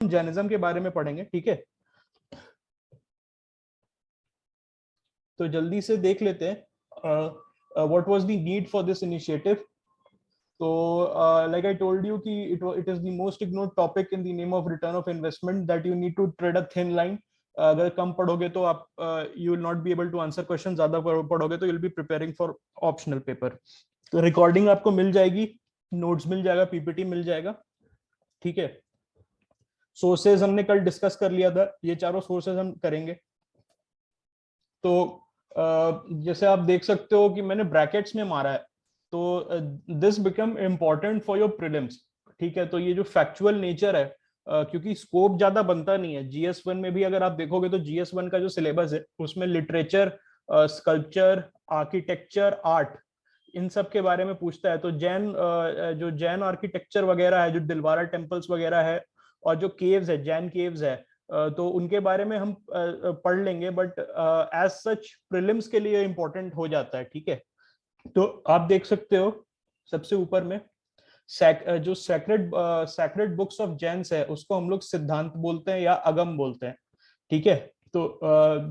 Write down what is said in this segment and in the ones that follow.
Jainism के बारे में पढ़ेंगे, ठीक है। तो जल्दी से देख लेते हैं what was the need for this initiative. तो लाइक आई टोल्ड यू कि it is the most ignored topic in the name of return of investment that you need to tread a thin line. अगर कम पढ़ोगे तो आप you will not be able to answer question, ज्यादा पढ़ोगे तो you will be preparing for optional paper. तो recording आपको मिल जाएगी, नोट्स मिल जाएगा, पीपीटी मिल जाएगा, ठीक है। सोर्सेज हमने कल डिस्कस कर लिया था, ये चारों सोर्सेज हम करेंगे। तो जैसे आप देख सकते हो कि मैंने ब्रैकेट्स में मारा है, तो this become important for your prelims, ठीक है। तो ये जो फैक्चुअल नेचर है, क्योंकि स्कोप ज्यादा बनता नहीं है जीएस 1 में भी। अगर आप देखोगे तो जीएस 1 का जो सिलेबस है उसमें लिटरेचर, स्कल्पचर, आर्किटेक्चर, आर्ट, इन सब के बारे में पूछता है। तो जो जैन आर्किटेक्चर वगैरह है, जो दिलवारा टेम्पल्स वगैरह है, और जो केव्स है, जैन केव्स है, तो उनके बारे में हम पढ़ लेंगे, बट एज सच प्रीलिम्स के लिए इंपॉर्टेंट हो जाता है, ठीक है। तो आप देख सकते हो सबसे ऊपर में जो सैक्रेड बुक्स ऑफ जैन्स है उसको हम लोग सिद्धांत बोलते हैं या अगम बोलते हैं, ठीक है। तो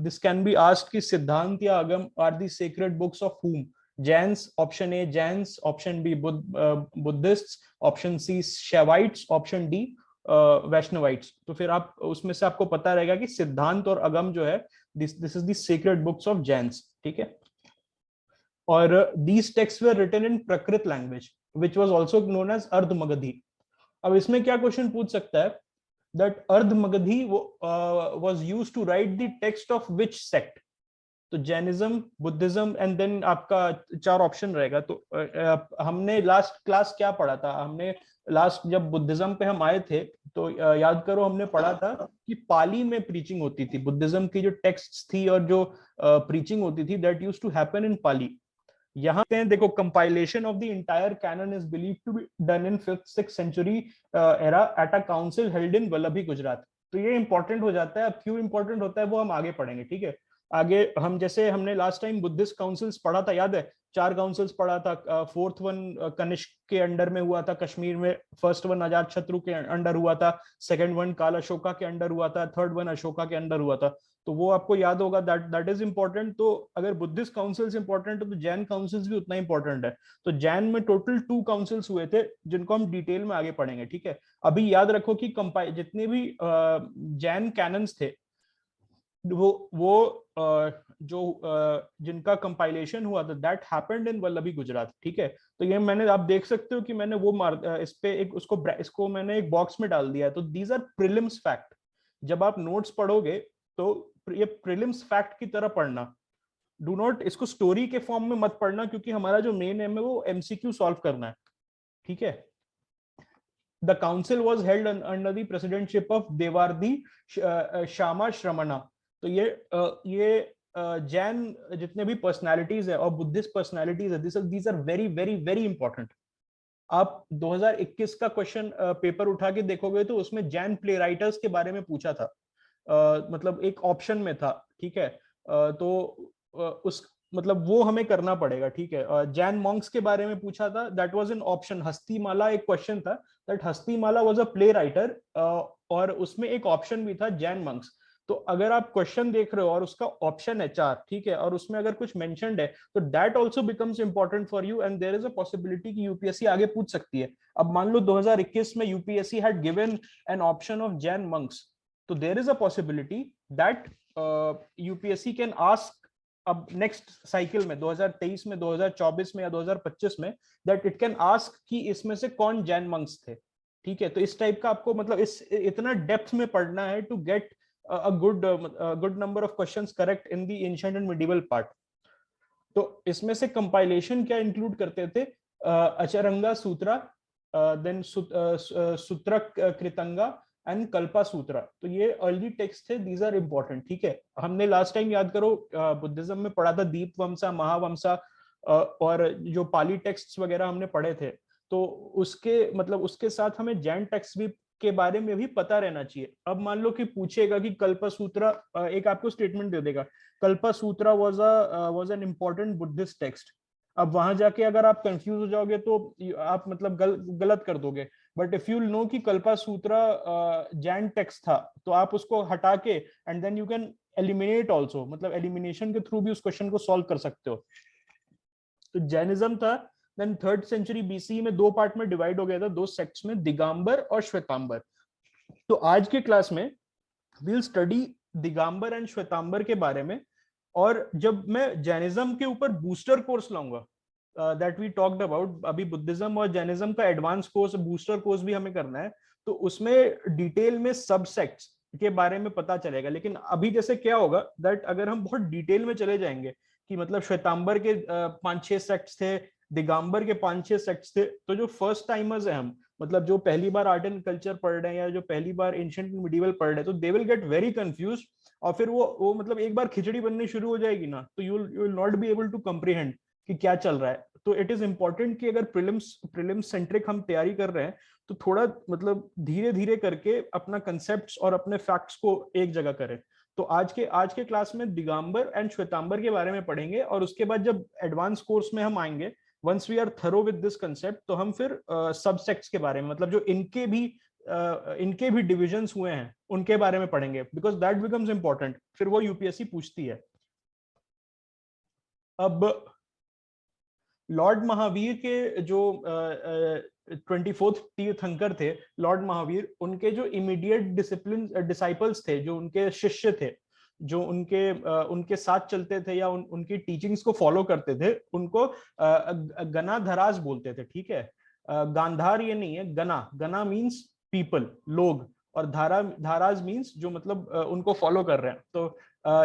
दिस कैन बी आस्क्ड कि सिद्धांत या Agam are the sacred books of whom? Jains, option A Jains, option B Buddhists, option C Shaivites, option D Vaishnavites. तो फिर आप उसमें से आपको पता रहेगा कि सिद्धांत और अगम जो है, this is the sacred books of Jains, ठीक है। और these text were written in Prakrit language which was also known as Ardha Magadhi. अब इसमें क्या क्वेश्चन पूछ सकता है, that Ardha Magadhi was used to write the text of which sect? तो जैनिज्म, बुद्धिज्म, एंड देन आपका 4 ऑप्शन रहेगा। तो हमने लास्ट क्लास क्या पढ़ा था? हमने लास्ट जब बुद्धिज्म पे हम आए थे, तो याद करो हमने पढ़ा था कि पाली में प्रीचिंग होती थी। बुद्धिज्म की जो टेक्स्ट थी और जो प्रीचिंग होती थी, that used to happen in Pali. यहाँ पे देखो, compilation of the entire canon is believed to be done in 5th-6th century era at a council held in Vallabhi, Gujarat. तो ये इंपॉर्टेंट हो जाता है। अब क्यों इंपॉर्टेंट होता है वो हम आगे पढ़ेंगे, ठीक है। आगे हम, जैसे हमने लास्ट टाइम बुद्धिस्ट काउंसिल्स पढ़ा था, याद है? 4 काउंसिल्स पढ़ा था। 4th वन कनिष्क के अंडर में हुआ था कश्मीर में, 1st वन अजात शत्रु के अंडर हुआ था, 2nd वन काल अशोका के अंडर हुआ था, 3rd वन अशोका के अंडर हुआ था। तो वो आपको याद होगा, दैट इज इंपॉर्टेंट। तो अगर बुद्धिस्ट काउंसिल्स इंपॉर्टेंट है तो जैन काउंसिल्स भी उतना इंपॉर्टेंट है। तो जैन में टोटल 2 काउंसिल्स हुए थे, जिनको हम डिटेल में आगे पढ़ेंगे, ठीक है। अभी याद रखो कि जितने भी जैन कैनन्स थे, वो जिनका कंपाइलेशन हुआ था, that happened in Vallabhi, Gujarat, ठीक है। तो ये मैंने, आप देख सकते हो कि मैंने वो इस पे एक इसको मैंने एक बॉक्स में डाल दिया है। तो दीज आर प्रीलिम्स फैक्ट। जब आप नोट्स पढ़ोगे तो ये प्रीलिम्स फैक्ट की तरह पढ़ना। डू नॉट इसको स्टोरी के फॉर्म में मत पढ़ना, क्योंकि हमारा जो मेन एम है वो एमसीक्यू सॉल्व करना है, ठीक है। The council was held under the presidentship of Devardhi Shyama Shramana. तो ये जैन जितने भी पर्सनालिटीज है और बुद्धिस्ट पर्सनालिटीज है, these are very very very important. आप 2021 का क्वेश्चन पेपर उठा के देखोगे तो उसमें जैन प्ले राइटर्स के बारे में पूछा था, मतलब एक ऑप्शन में था, ठीक है। तो उस मतलब वो हमें करना पड़ेगा, ठीक है। जैन मॉन्क्स के बारे में पूछा था, that was an option. Hastimala एक क्वेश्चन था, that Hastimala was a play writer, और उसमें एक ऑप्शन भी था जैन मॉन्क्स। तो अगर आप क्वेश्चन देख रहे हो और उसका ऑप्शन है 4, ठीक है, और उसमें अगर कुछ मेंशन्ड है, तो that also becomes important for you, and there is a possibility कि यूपीएससी आगे पूछ सकती है। अब मान लो 2021 में UPSC had given an option of Jain monks, तो there is a possibility that UPSC can ask अब नेक्स्ट साइकिल में, 2023 में, 2024 में या 2025 में, दैट इट कैन आस्क कि इसमें से कौन जैन मंक्स थे, ठीक है। तो इस टाइप का आपको मतलब इतना डेप्थ में पढ़ना है to get a good number of questions correct in the ancient and medieval part. तो इसमें से कंपाइलेशन क्या इंक्लूड करते थे? अचरंगा सूत्रा, देन सूत्र कृतंगा एंड कल्पा सूत्रा। तो ये अर्ली टेक्स्ट थे, दीज आर इंपॉर्टेंट, ठीक है। हमने लास्ट टाइम, याद करो, बुद्धिज्म में पढ़ा था दीप वंसा, महावंसा, और जो पाली टेक्स्ट्स वगैरह हमने पढ़े थे। तो उसके साथ हमें जैन टेक्स्ट भी के बारे में भी पता रहना चाहिए। अब मान लो कि पूछेगा कि कल्पसूत्र, एक आपको स्टेटमेंट दे देगा, Kalpasutra was an important Buddhist text. अब वहां जाके अगर आप कंफ्यूज हो जाओगे तो आप मतलब गलत कर दोगे। बट इफ यू नो कि कल्पा सूत्रा जैन टेक्स्ट था, तो आप उसको हटा के and then you can eliminate also, मतलब एलिमिनेशन के थ्रू भी उस क्वेश्चन को सॉल्व कर सकते हो। तो जैनिज्म था, देन 3rd सेंचुरी बीसी में 2 पार्ट में डिवाइड हो गया था, 2 सेक्ट्स में, दिगंबर और श्वेतांबर। तो आज के क्लास में we'll study Digambar and Shvetambar के बारे में। और जब मैं जैनिज्म के ऊपर बूस्टर कोर्स लाऊंगा, दैट वी टॉक्ड अबाउट, अभी बुद्धिज्म और जैनिज्म का एडवांस कोर्स, बूस्टर कोर्स भी हमें करना है, तो उसमें डिटेल में सब सेक्ट्स के बारे में पता चलेगा। लेकिन अभी जैसे क्या होगा दैट अगर हम बहुत डिटेल में चले जाएंगे कि मतलब श्वेतांबर के 5-6 सेक्ट्स थे, दिगंबर के 5-6 सेक्ट्स थे, तो जो फर्स्ट टाइमर्स हैं हम, मतलब जो पहली बार आर्ट एंड कल्चर पढ़ रहे हैं या जो पहली बार एंशिएंट मिडिवल पढ़ रहे हैं, तो they will get very confuse. और फिर वो मतलब एक बार खिचड़ी बननी शुरू हो जाएगी ना, तो you will not be able to comprehend कि क्या चल रहा है। तो इट इज इंपॉर्टेंट कि अगर प्रीलिम्स सेंट्रिक हम तैयारी कर रहे हैं, तो थोड़ा मतलब धीरे धीरे करके अपना कंसेप्ट्स और अपने फैक्ट्स को एक जगह करें। तो आज के क्लास में दिगंबर एंड श्वेतांबर के बारे में पढ़ेंगे, और उसके बाद जब एडवांस कोर्स में हम आएंगे, once we are thorough with this concept, तो हम फिर सबसेक्ट्स के बारे में, मतलब जो इनके भी डिविजन्स हुए हैं उनके बारे में पढ़ेंगे, बिकॉज दैट बिकम्स इंपॉर्टेंट, फिर वो यूपीएससी पूछती है। अब लॉर्ड महावीर के जो 24th तीर्थंकर थे, लॉर्ड महावीर, उनके जो इमीडिएट डिसाइपल्स थे, जो उनके शिष्य थे, जो उनके साथ चलते थे या उनकी टीचिंग्स को फॉलो करते थे, उनको गणाधराज बोलते थे। ठीक है, गांधार ये नहीं है, गना मीन्स पीपल, लोग, और धाराज मीन्स जो मतलब उनको फॉलो कर रहे हैं। तो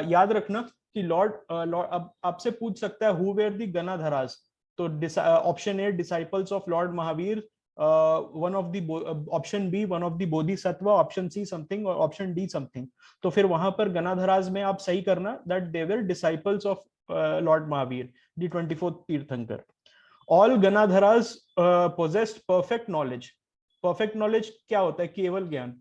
याद रखना कि लॉर्ड अब आपसे पूछ सकता है हु वेर दी गणाधराज, तो option A disciples of lord Mahavira, one of the option B one of the Bodhisattva, option C something, और ऑप्शन डी समथिंग। तो फिर वहां पर गणाधराज में आप सही करना that they were disciples of lord Mahavira, the 24th Tirthankara. All Ganadharas possessed perfect knowledge. Perfect knowledge क्या होता है? केवल ज्ञान।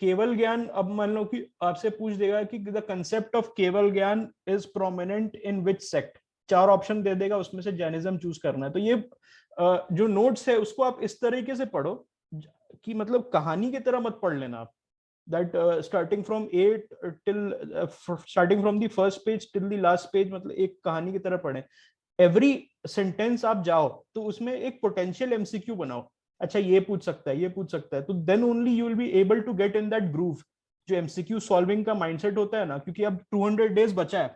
केवल ज्ञान, अब मान लो कि आपसे पूछ देगा कि the concept of Kevala Jnana is prominent in which sect, 4 option दे देगा, उसमें से जैनिज्म चूज करना है। तो ये जो नोट्स है उसको आप इस तरीके से पढ़ो कि मतलब कहानी की तरह मत पढ़ लेना आप, that starting from the first page till the last page, मतलब एक कहानी की तरह पढ़े। एवरी सेंटेंस आप जाओ तो उसमें एक पोटेंशियल एमसीक्यू बनाओ, अच्छा ये पूछ सकता है, ये पूछ सकता है, तो then only you will be able to get in that groove, जो एमसीक्यू सॉल्विंग का माइंडसेट होता है ना। क्योंकि अब 200 डेज बचा है,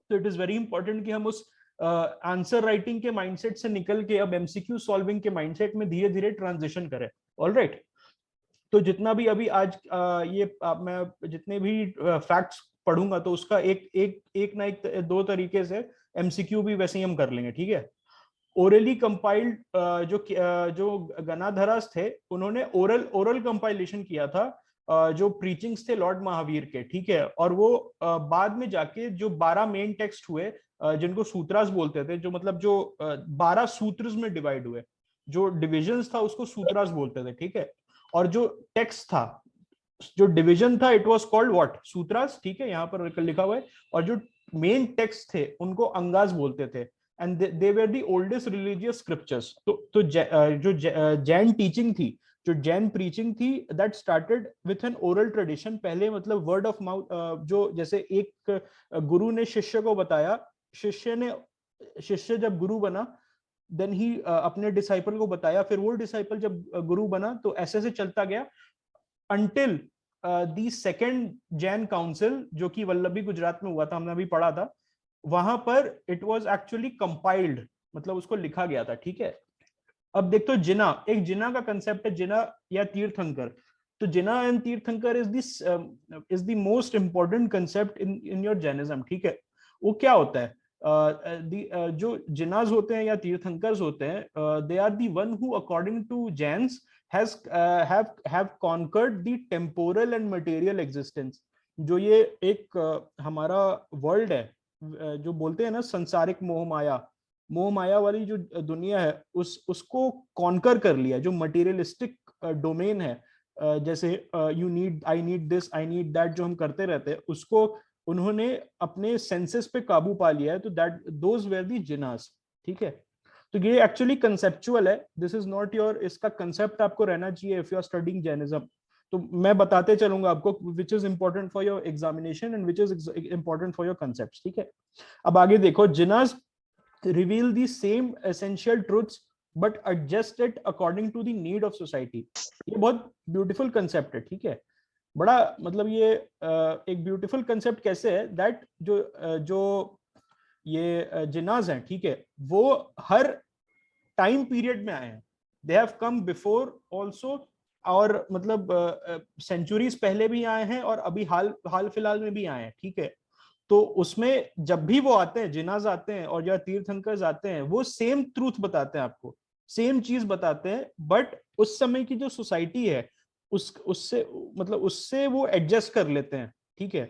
तो इट इज वेरी इंपॉर्टेंट कि हम उस आंसर राइटिंग के माइंडसेट से निकल के अब एमसीक्यू सॉल्विंग के माइंडसेट में धीरे धीरे ट्रांजिशन करें। ऑलराइट, तो जितना भी अभी आज मैं जितने भी फैक्ट्स पढ़ूंगा, तो उसका एक ना एक 2 तरीके से एमसीक्यू भी वैसे ही हम कर लेंगे। ठीक है, ओरली कंपाइल्ड, जो गणाधरास थे, उन्होंने ओरल कंपाइलेशन किया था जो प्रीचिंग्स थे लॉर्ड महावीर के। ठीक है, और वो बाद में जाके जो 12 मेन टेक्स्ट हुए, जिनको सूत्रास बोलते थे, जो मतलब जो 12 सूत्र में डिवाइड हुए, जो डिविजन्स था उसको सूत्रास बोलते थे। ठीक है, और जो टेक्स्ट था, जो डिवीजन था, इट वाज कॉल्ड व्हाट? सूत्रास। ठीक है, यहाँ पर लिखा हुआ है। और जो मेन टेक्स्ट थे उनको अंगास बोलते थे, and they were the oldest religious scriptures. तो जो जैन टीचिंग थी, जो जैन प्रीचिंग थी, that started with an oral tradition. पहले मतलब वर्ड ऑफ माउथ, जो जैसे एक गुरु ने शिष्य को बताया, शिष्य जब गुरु बना, देन ही अपने डिसाइपल को बताया, फिर वो डिसाइपल जब गुरु बना, तो ऐसे ऐसे चलता गया until the second Jain council, जो कि वल्लभी गुजरात में हुआ था, हमने अभी पढ़ा था, वहां पर इट वाज एक्चुअली कंपाइल्ड, मतलब उसको लिखा गया था। ठीक है, अब देखो जिना, एक जिना का कंसेप्ट है, जिना या तीर्थंकर। तो जिना एंड तीर्थंकर is the most important concept in your Jainism. ठीक है, वो क्या होता है? जो जिनाज होते हैं या तीर्थंकर्स होते हैं, they are the one who according to Jains have conquered the temporal and material existence। जो ये एक हमारा वर्ल्ड है, जो बोलते हैं ना संसारिक मोह माया वाली जो दुनिया है, उसको कॉन्कर कर लिया। जो मटेरियलिस्टिक डोमेन है, जैसे I need this, I need that, जो हम करते रहते हैं, उसको उन्होंने अपने सेंसेस पे काबू पा लिया है। तो that those were the Jinas. ठीक है, तो ये एक्चुअली कंसेप्चुअल है, दिस इज नॉट योर, इसका कंसेप्ट आपको रहना चाहिए if you are studying Jainism. तो मैं बताते चलूंगा आपको which is important for your examination and which is important for your concept, ठीक है। अब आगे देखो, Jinas reveal the same essential truths but adjust it according to the need of society. ये बहुत ब्यूटीफुल कंसेप्ट है, ठीक है। बड़ा मतलब ये एक ब्यूटीफुल कंसेप्ट कैसे है दैट जो ये जिनाज हैं, ठीक है, वो हर टाइम पीरियड में आए हैं, they have come before also, और मतलब सेंचुरीज पहले भी आए हैं और अभी हाल हाल फिलहाल में भी आए हैं, ठीक है। तो उसमें जब भी वो आते हैं, जिनाज आते हैं और या तीर्थंकर्स आते हैं, वो सेम ट्रूथ बताते हैं आपको, सेम चीज बताते हैं, बट उस समय की जो सोसाइटी है उससे मतलब उससे वो एडजस्ट कर लेते हैं, ठीक है।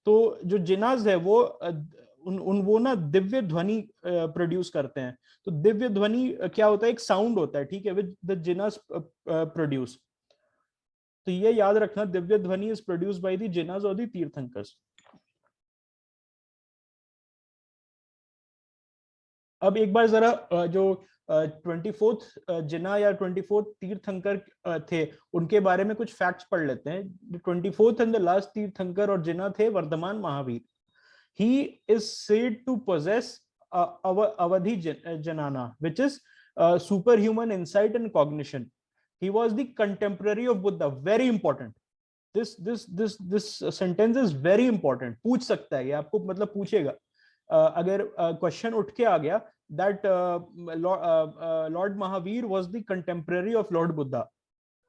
तो जो जिनाज है वो वो ना दिव्य ध्वनि प्रोड्यूस करते हैं। तो दिव्य ध्वनि क्या होता है, एक साउंड होता है, ठीक है, विद द जिनाज प्रोड्यूस। तो ये याद रखना, दिव्य ध्वनि is produce by the Jinas और द तीर्थंकर्स। अब एक बार जरा जो 24th जिना या 24th तीर्थंकर थे, उनके बारे में कुछ फैक्ट्स पढ़ लेते हैं। 24th एंड द लास्ट तीर्थंकर और जिना थे Vardhaman Mahavir. He is said to possess Avadhi jnana which is super human insight and cognition. He was the contemporary of Buddha. Very important, this sentence is very important, पूछ सकता है ये आपको, मतलब पूछेगा अगर क्वेश्चन उठ के आ गया that Lord Mahavir was the contemporary of Lord Buddha.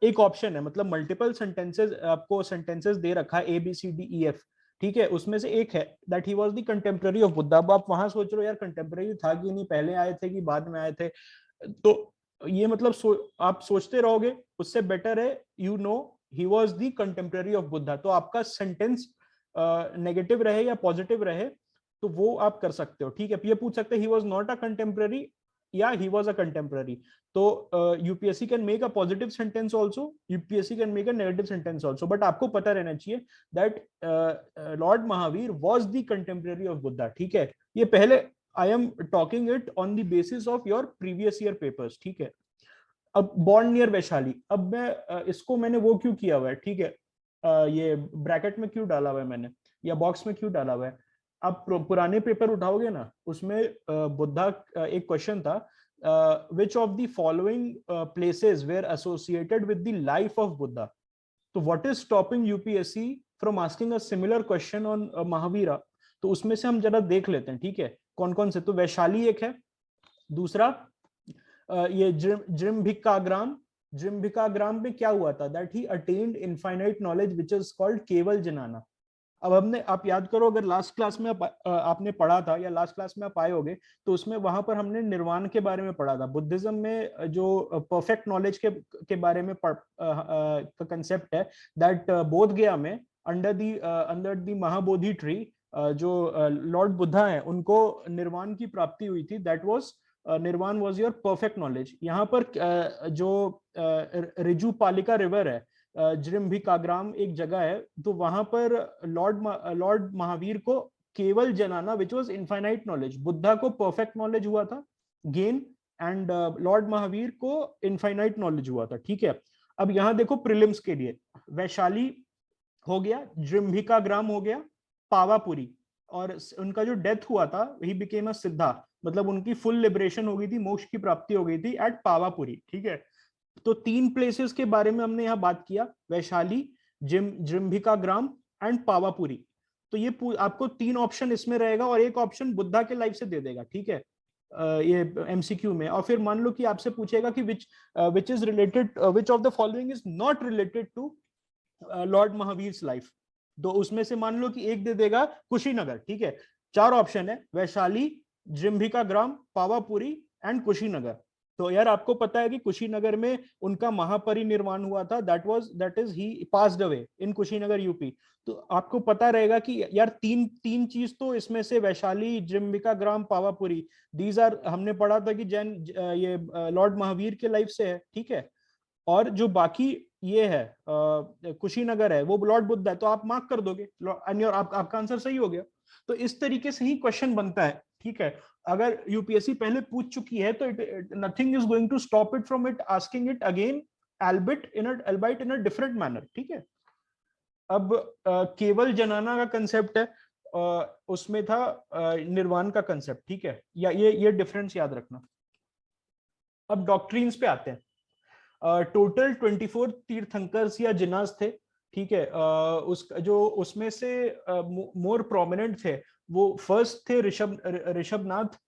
एक ऑप्शन है, मतलब मल्टीपल सेंटेंसेस, आपको सेंटेंसेस दे रखा है ABCDEF, ठीक है, उसमें से एक है that he was the contemporary of Buddha. अब आप वहां सोच रहे हो यार कंटेम्पररी था कि नहीं, पहले आए थे कि बाद में आए थे, तो ये मतलब आप सोचते रहोगे, उससे बेटर है you know he was the contemporary of Buddha. तो आपका सेंटेंस नेगेटिव रहे या पॉजिटिव रहे तो वो आप कर सकते हो, ठीक है। ये पूछ सकते हैं he was not a contemporary या ही वाज अ कंटेम्पररी। तो UPSC can make a positive sentence also, UPSC can make a negative sentence also, but आपको पता रहना चाहिए that Lord Mahavir was the contemporary of Buddha, ठीक है। ये पहले I am talking it on the basis of your previous year papers, ठीक है। अब बॉर्न नियर वैशाली, अब मैं इसको मैंने वो क्यों किया हुआ है, ठीक है, ये ब्रैकेट में क्यों डाला हुआ है मैंने, या बॉक्स में क्यों डाला हुआ है। आप पुराने पेपर उठाओगे ना, उसमें बुद्धा एक क्वेश्चन था, which of the following places were associated with the life of Buddha. तो what is stopping UPSC from asking a similar question on Mahavira. तो उसमें से हम जरा देख लेते हैं, ठीक है, कौन कौन से। तो वैशाली एक है, दूसरा ये जृंभिकाग्राम। जृंभिकाग्राम में क्या हुआ था, that he attend infinite knowledge which is called केवल जनाना। अब हमने, आप याद करो, अगर लास्ट क्लास में आपने पढ़ा था या लास्ट क्लास में आप आए होगे, तो उसमें वहां पर हमने निर्वाण के बारे में पढ़ा था। बुद्धिज्म में जो परफेक्ट नॉलेज के बारे में का कंसेप्ट है दैट बोध गया में अंडर दी महाबोधि ट्री जो लॉर्ड बुद्धा है उनको निर्वाण की प्राप्ति हुई थी। दैट वाज निर्वाण वाज योर परफेक्ट नॉलेज। यहाँ पर जो रिजू पालिका रिवर है, जृंभिकाग्राम एक जगह है, तो वहां पर लॉर्ड महावीर को केवल जनाना which was infinite knowledge, Buddha को परफेक्ट नॉलेज हुआ था गेन, एंड लॉर्ड महावीर को इनफाइनाइट नॉलेज हुआ था, ठीक है। अब यहाँ देखो प्रीलिम्स के लिए, वैशाली हो गया, जृंभिकाग्राम हो गया, पावापुरी, और उनका जो डेथ हुआ था ही बिकेम अ सिद्धा, मतलब उनकी फुल लिबरेशन हो गई थी, मोक्ष की प्राप्ति हो गई थी एट पावापुरी, ठीक है। तो तीन प्लेसेस के बारे में हमने यहाँ बात किया, वैशाली, जृंभिकाग्राम एंड पावापुरी। तो ये आपको तीन ऑप्शन इसमें रहेगा और एक ऑप्शन बुद्धा के लाइफ से दे देगा, ठीक है, ये एमसीक्यू में। और फिर मान लो कि आपसे पूछेगा कि which is related, which of the following is not related to lord Mahavir life. तो उसमें से मान लो कि एक दे देगा कुशीनगर, ठीक है। चार ऑप्शन है, वैशाली, जृंभिकाग्राम, पावापुरी एंड कुशीनगर। तो यार आपको पता है कि कुशीनगर में उनका महापरिनिर्वाण हुआ था, that is he passed away in Kushinagar UP. तो आपको पता रहेगा कि यार तीन तीन चीज तो इसमें से, वैशाली, जृंभिकाग्राम, पावापुरी, दीज आर, हमने पढ़ा था कि जैन ये लॉर्ड महावीर के लाइफ से है, ठीक है। और जो बाकी ये है कुशीनगर है, वो लॉर्ड बुद्ध है, तो आप मार्क कर दोगे आपका आंसर सही हो गया। तो इस तरीके से ही क्वेश्चन बनता है, ठीक है। अगर यूपीएससी पहले पूछ चुकी है तो nothing is going to stop it from it asking it again albeit in a different manner, ठीक है। अब केवल जनाना का कंसेप्ट है, उसमें था निर्वाण का कंसेप्ट, ठीक है, या ये डिफरेंस याद रखना। अब डॉक्ट्रिन्स पे आते हैं। टोटल 24 तीर्थंकर्स या जिनास थे, ठीक है। उस जो उसमें से मोर प्रोमिनेंट थे वो फर्स्ट थे ऋषभनाथ,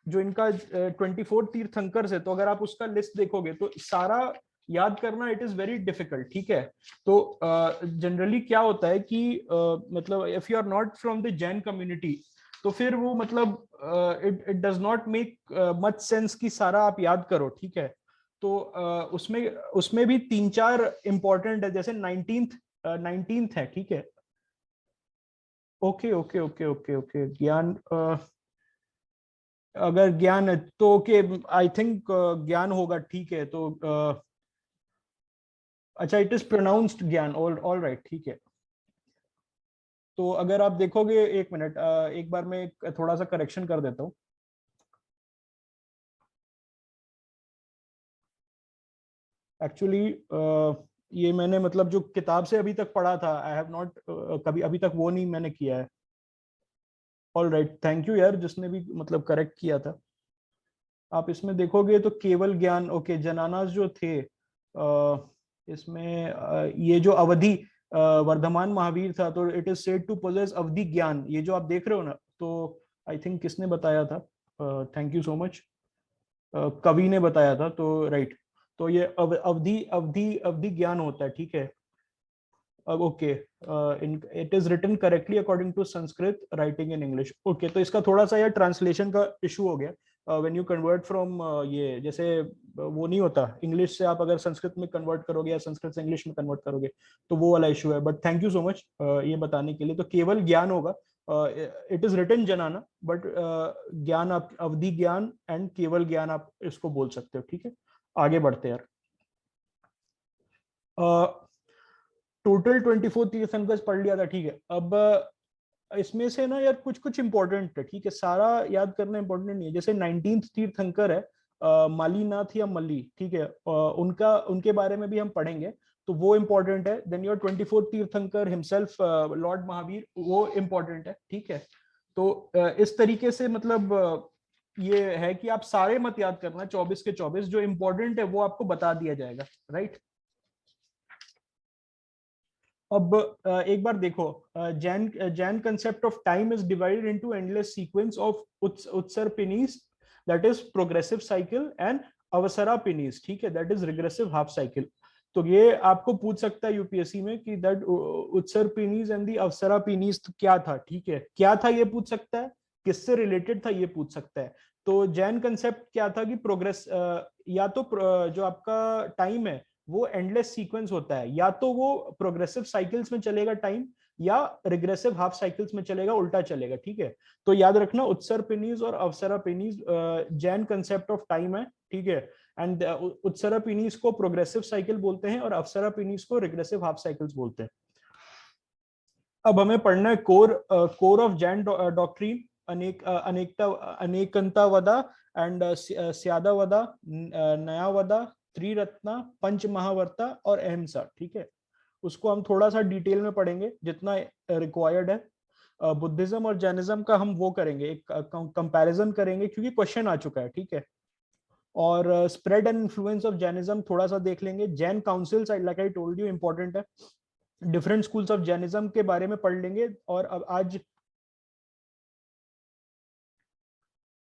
जो इनका 24 तीर्थंकर्स है। तो अगर आप उसका लिस्ट देखोगे तो सारा याद करना इट इज वेरी डिफिकल्ट, ठीक है। तो जनरली क्या होता है कि मतलब if you are not from the Jain community तो फिर वो मतलब it does not make much sense कि सारा आप याद करो, ठीक है। तो उसमें भी 3-4 इंपॉर्टेंट है, जैसे 19th है, ठीक है। Okay okay okay okay okay, ज्ञान अगर ज्ञान है तो ओके, आई थिंक ज्ञान होगा, ठीक है। तो अच्छा, इट इज प्रोनाउंस्ड ज्ञान, ऑल राइट, ठीक है। तो अगर आप देखोगे, एक मिनट, एक बार मैं थोड़ा सा करेक्शन कर देता हूँ। एक्चुअली ये मैंने मतलब जो किताब से अभी तक पढ़ा था, आई हैव नॉट कभी अभी तक वो नहीं मैंने किया है। ऑल राइट, थैंक यू यार जिसने भी मतलब करेक्ट किया था। आप इसमें देखोगे तो केवल ज्ञान, ओके, जनानास जो थे इसमें ये जो अवधि वर्धमान महावीर था, तो it is said to possess Avadhi gyan, ये जो आप देख रहे हो ना, तो आई थिंक किसने बताया था, थैंक यू सो मच, कवि ने बताया था, तो राइट। तो ये अवधि अवधि अवधि ज्ञान होता है, ठीक है। अब okay, it is written correctly according to Sanskrit writing in English, okay. तो इसका थोड़ा सा यार ट्रांसलेशन का इशू हो गया व्हेन यू कन्वर्ट फ्रॉम ये, जैसे वो नहीं होता इंग्लिश से आप अगर संस्कृत में कन्वर्ट करोगे या संस्कृत से इंग्लिश में कन्वर्ट करोगे, तो वो वाला इशू है। But thank you so much ये बताने के लिए। तो केवल ज्ञान होगा, इट इज रिटन जनाना, बट ज्ञान आप अवधि ज्ञान एंड केवल ज्ञान आप इसको बोल सकते हो, ठीक है। आगे बढ़ते हैं यार। टोटल 24 तीर्थंकर पढ़ लिया था, ठीक है। अब इसमें से ना यार कुछ कुछ इंपॉर्टेंट है, ठीक है, सारा याद करना इंपॉर्टेंट नहीं है। जैसे 19th तीर्थंकर है मालीनाथ या मल्ली, ठीक है, उनके बारे में भी हम पढ़ेंगे, तो वो इंपॉर्टेंट है। देन योर 24 तीर्थंकर हिमसेल्फ लॉर्ड महावीर, वो इंपॉर्टेंट है, ठीक है। तो इस तरीके से मतलब ये है कि आप सारे मत याद करना, 24 के 24 जो इंपॉर्टेंट है वो आपको बता दिया जाएगा, राइट। अब एक बार देखो, Jain concept of time is divided into endless sequence of Utsarpinis, that is progressive cycle, and Avasarpinis, ठीक है, that is regressive half cycle. तो ये आपको पूछ सकता है यूपीएससी में कि दैट उत्सर्पिनीज एंड दी अवसरापिनीज क्या था, ठीक है, क्या था ये पूछ सकता है, किससे रिलेटेड था ये पूछ सकता है। तो जैन कंसेप्ट क्या था कि प्रोग्रेस या तो जो आपका टाइम है वो एंडलेस सीक्वेंस होता है, या तो वो प्रोग्रेसिव साइकिल्स में चलेगा टाइम, या रिग्रेसिव हाफ साइकिल्स में चलेगा, उल्टा चलेगा, ठीक है। तो याद रखना, उत्सर्पिनीज और अवसरापिनीज जैन कंसेप्ट ऑफ टाइम है, ठीक है। एंड उत्सरापिनीज को प्रोग्रेसिव साइकिल बोलते हैं और अवसरापिनीज को रिग्रेसिव हाफ साइकिल्स बोलते हैं। अब हमें पढ़ना है कोर ऑफ जैन डॉक्ट्रीन, अनेकता अनेकंतावदा एंड स्यादावदा, नयावदा, त्रिरत्ना, पंच महावर्ता और अहिंसा, ठीक है। उसको हम थोड़ा सा डिटेल में पढ़ेंगे जितना रिक्वायर्ड है। बुद्धिज्म और जैनिज्म का हम वो करेंगे, एक कंपैरिजन करेंगे क्योंकि क्वेश्चन आ चुका है, ठीक है। और spread and influence of Jainism थोड़ा सा देख लेंगे। Jain councils, like I told you, important है। डिफरेंट स्कूल्स ऑफ जैनिज्म के बारे में पढ़ लेंगे। और अब आज